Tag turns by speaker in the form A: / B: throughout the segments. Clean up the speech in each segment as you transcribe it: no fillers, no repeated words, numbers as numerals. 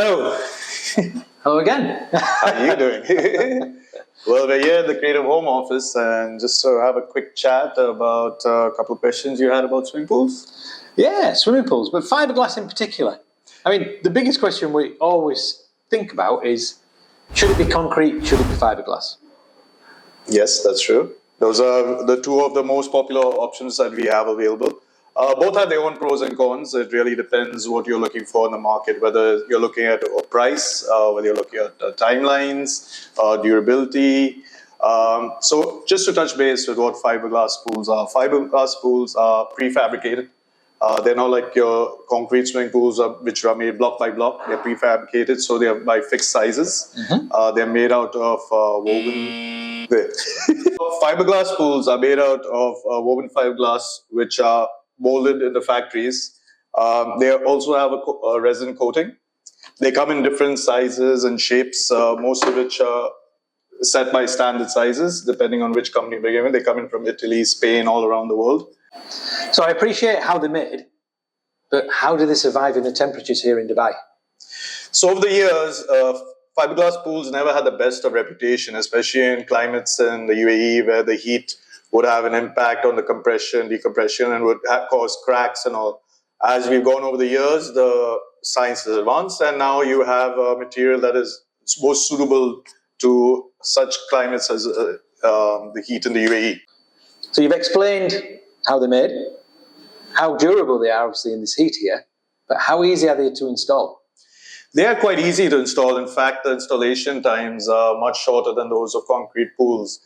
A: Hello.
B: Hello again.
A: How are you doing? Well, we're here at the Creative Home Office and just to have a quick chat about a couple of questions you had about swimming pools.
B: Yeah, swimming pools, but fiberglass in particular. I mean, the biggest question we always think about is, should it be concrete, should it be fiberglass?
A: Yes, that's true. Those are the two of the most popular options that we have available. Both have their own pros and cons. It really depends what you're looking for in the market, whether you're looking at a price, whether you're looking at timelines, durability. So just to touch base with what fiberglass pools are. Fiberglass pools are prefabricated. They're not like your concrete swimming pools, which are made block by block. They're prefabricated, so they're by fixed sizes. They're made out of woven. Fiberglass pools are made out of woven fiberglass, which are molded in the factories. They also have a resin coating. They come in different sizes and shapes, most of which are set by standard sizes, depending on which company they're given. They come in from Italy, Spain, all around the world.
B: So I appreciate how they're made, but how do they survive in the temperatures here in Dubai?
A: So over the years, fiberglass pools never had the best of reputation, especially in climates in the UAE where the heat would have an impact on the compression, decompression, and would cause cracks and all. As we've gone over the years, the science has advanced, and now you have a material that is most suitable to such climates as the heat in the UAE.
B: So you've explained how they're made, how durable they are, obviously, in this heat here, but how easy are they to install?
A: They are quite easy to install. In fact, the installation times are much shorter than those of concrete pools.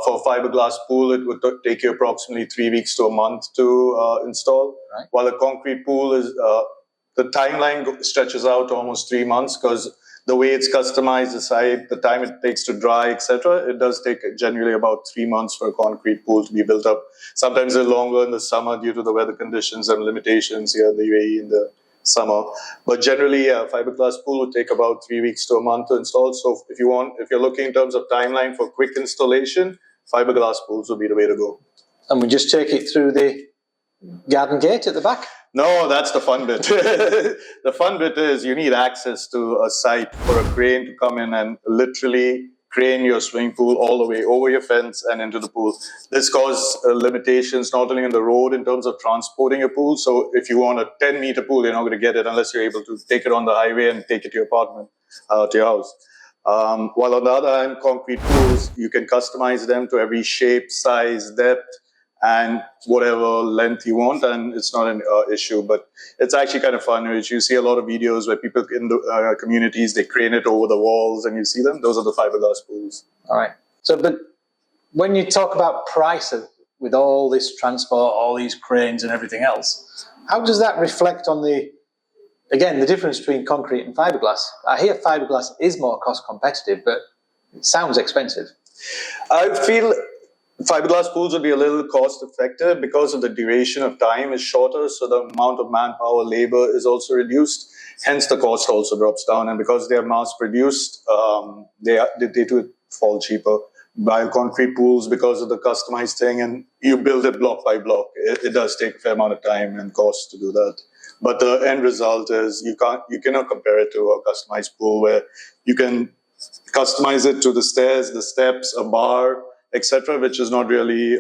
A: For a fiberglass pool, it would take you approximately 3 weeks to a month to install.
B: Right.
A: While a concrete pool is, the timeline stretches out to almost 3 months because the way it's customized, the site, the time it takes to dry, etc. It does take generally about 3 months for a concrete pool to be built up. Sometimes they're longer in the summer due to the weather conditions and limitations here in the UAE in the summer. But generally, a fiberglass pool would take about 3 weeks to a month to install. So if you're looking in terms of timeline for quick installation, fiberglass pools would be the way to go.
B: And we just take it through the garden gate at the back?
A: No, that's the fun bit. The fun bit is you need access to a site for a crane to come in and literally crane your swimming pool all the way over your fence and into the pool. This causes limitations not only on the road in terms of transporting a pool. So if you want a 10-meter pool, you're not going to get it unless you're able to take it on the highway and take it to your apartment, to your house. While on the other hand, concrete pools, you can customize them to every shape, size, depth, and whatever length you want, and it's not an issue. But it's actually kind of fun. You see a lot of videos where people in the communities, they crane it over the walls and you see them. Those are the fiberglass pools.
B: All right. So, but when you talk about price with all this transport, all these cranes and everything else, how does that reflect on the difference between concrete and fiberglass? I hear fiberglass is more cost competitive, but it sounds expensive.
A: I feel fiberglass pools would be a little cost effective because of the duration of time is shorter, so the amount of manpower, labor is also reduced. Hence, the cost also drops down, and because they are mass produced, they do fall cheaper. While concrete pools, because of the customized thing, and you build it block by block, it does take a fair amount of time and cost to do that. But the end result is you cannot compare it to a customized pool where you can customize it to the stairs, the steps, a bar, etc., which is not really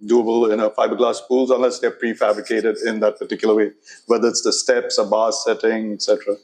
A: doable in a fiberglass pools unless they're prefabricated in that particular way, whether it's the steps, a bar setting, etc.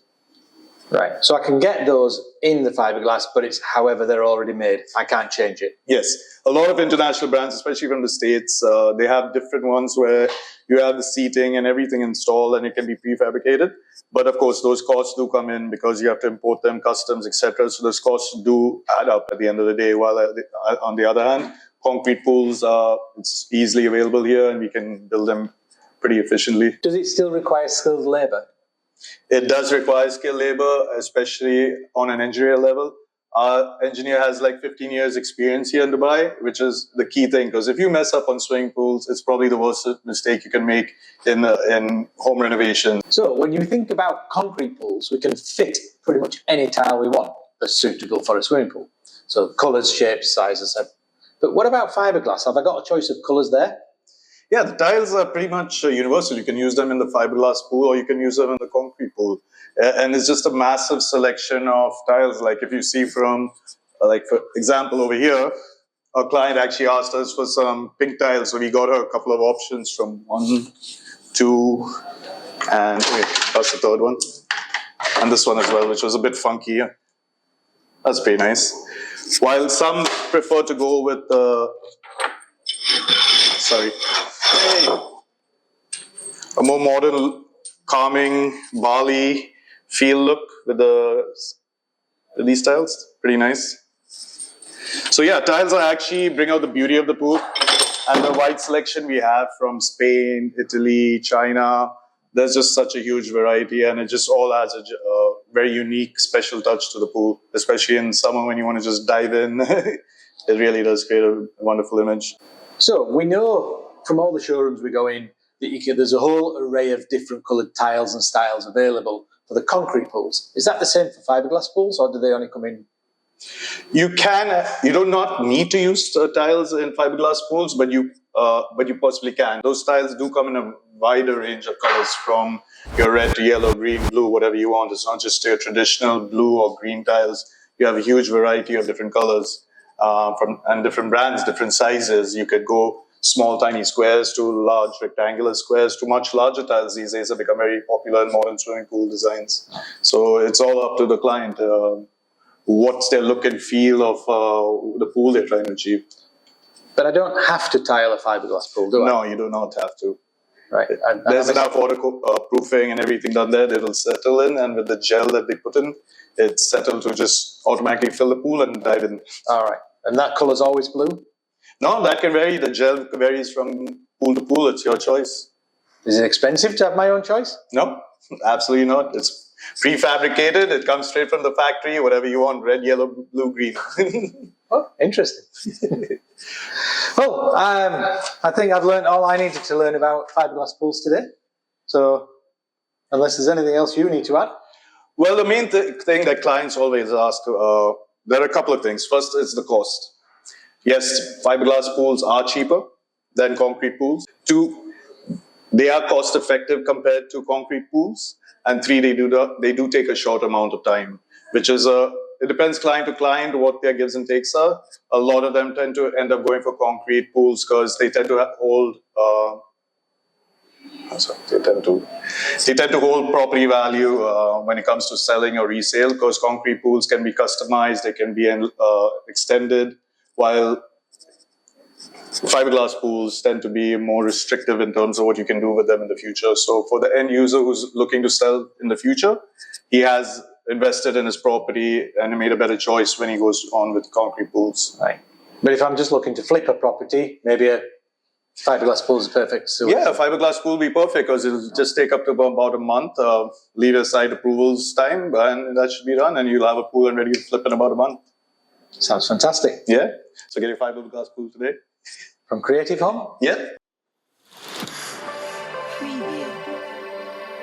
B: Right. So I can get those in the fiberglass, but it's however they're already made. I can't change it.
A: Yes. A lot of international brands, especially from the States, they have different ones where you have the seating and everything installed and it can be prefabricated. But of course, those costs do come in because you have to import them, customs, etc. So those costs do add up at the end of the day. While on the other hand, concrete pools are it's easily available here and we can build them pretty efficiently.
B: Does it still require skilled labor?
A: It does require skilled labor, especially on an engineer level. Our engineer has like 15 years experience here in Dubai, which is the key thing. Because if you mess up on swimming pools, it's probably the worst mistake you can make in home renovation.
B: So when you think about concrete pools, we can fit pretty much any tile we want that's suitable for a swimming pool. So colours, shapes, sizes. But what about fiberglass? Have I got a choice of colours there?
A: Yeah, the tiles are pretty much universal. You can use them in the fiberglass pool or you can use them in the concrete pool. And it's just a massive selection of tiles. Like if you see from, like for example over here, our client actually asked us for some pink tiles. So we got her a couple of options from 1, 2, and wait, that's the third one. And this one as well, which was a bit funky. That's pretty nice. While some prefer to go with the, a more modern, calming, Bali feel look with these tiles. Pretty nice. So yeah, tiles are actually bring out the beauty of the pool, and the wide selection we have from Spain, Italy, China. There's just such a huge variety, and it just all adds a very unique, special touch to the pool, especially in summer when you want to just dive in. It really does create a wonderful image.
B: So we know from all the showrooms we go in that there's a whole array of different coloured tiles and styles available for the concrete pools. Is that the same for fiberglass pools, or do they only come in?
A: You do not need to use tiles in fiberglass pools, but you possibly can. Those tiles do come in a wider range of colors, from your red to yellow, green, blue, whatever you want. It's not just your traditional blue or green tiles. You have a huge variety of different colors and different brands, different sizes. You could go small, tiny squares to large rectangular squares to much larger tiles. These days have become very popular in modern swimming pool designs. So it's all up to the client. What's their look and feel of the pool they're trying to achieve.
B: But I don't have to tile a fiberglass pool, do I?
A: No, you do not have to.
B: Right.
A: There's enough waterproofing and everything done there. It'll settle in, and with the gel that they put in, it's settled to just automatically fill the pool and dive in.
B: All right. And that colour's always blue?
A: No, that can vary. The gel varies from pool to pool. It's your choice.
B: Is it expensive to have my own choice?
A: No, absolutely not. It's prefabricated. It comes straight from the factory. Whatever you want: red, yellow, blue, green.
B: Oh, interesting. Well, I think I've learned all I needed to learn about fiberglass pools today. So, unless there's anything else you need to add.
A: Well, the main thing that clients always ask, there are a couple of things. First, it's the cost. Yes, fiberglass pools are cheaper than concrete pools. 2, they are cost effective compared to concrete pools. And 3, they do take a short amount of time, which is it depends client to client what their gives and takes are. A lot of them tend to end up going for concrete pools because they tend to hold they tend to hold property value when it comes to selling or resale, because concrete pools can be customized, they can be extended, while fiberglass pools tend to be more restrictive in terms of what you can do with them in the future. So for the end user who's looking to sell in the future, he has invested in his property and made a better choice when he goes on with concrete pools.
B: Right. But if I'm just looking to flip a property, maybe a fiberglass pool is perfect. So
A: yeah, a fiberglass pool will be perfect because it'll just take up to about a month. Leave aside approvals time, and that should be done, and you'll have a pool and ready to flip in about a month.
B: Sounds fantastic.
A: Yeah. So get your fiberglass pool today.
B: From Creative Home?
A: Yeah.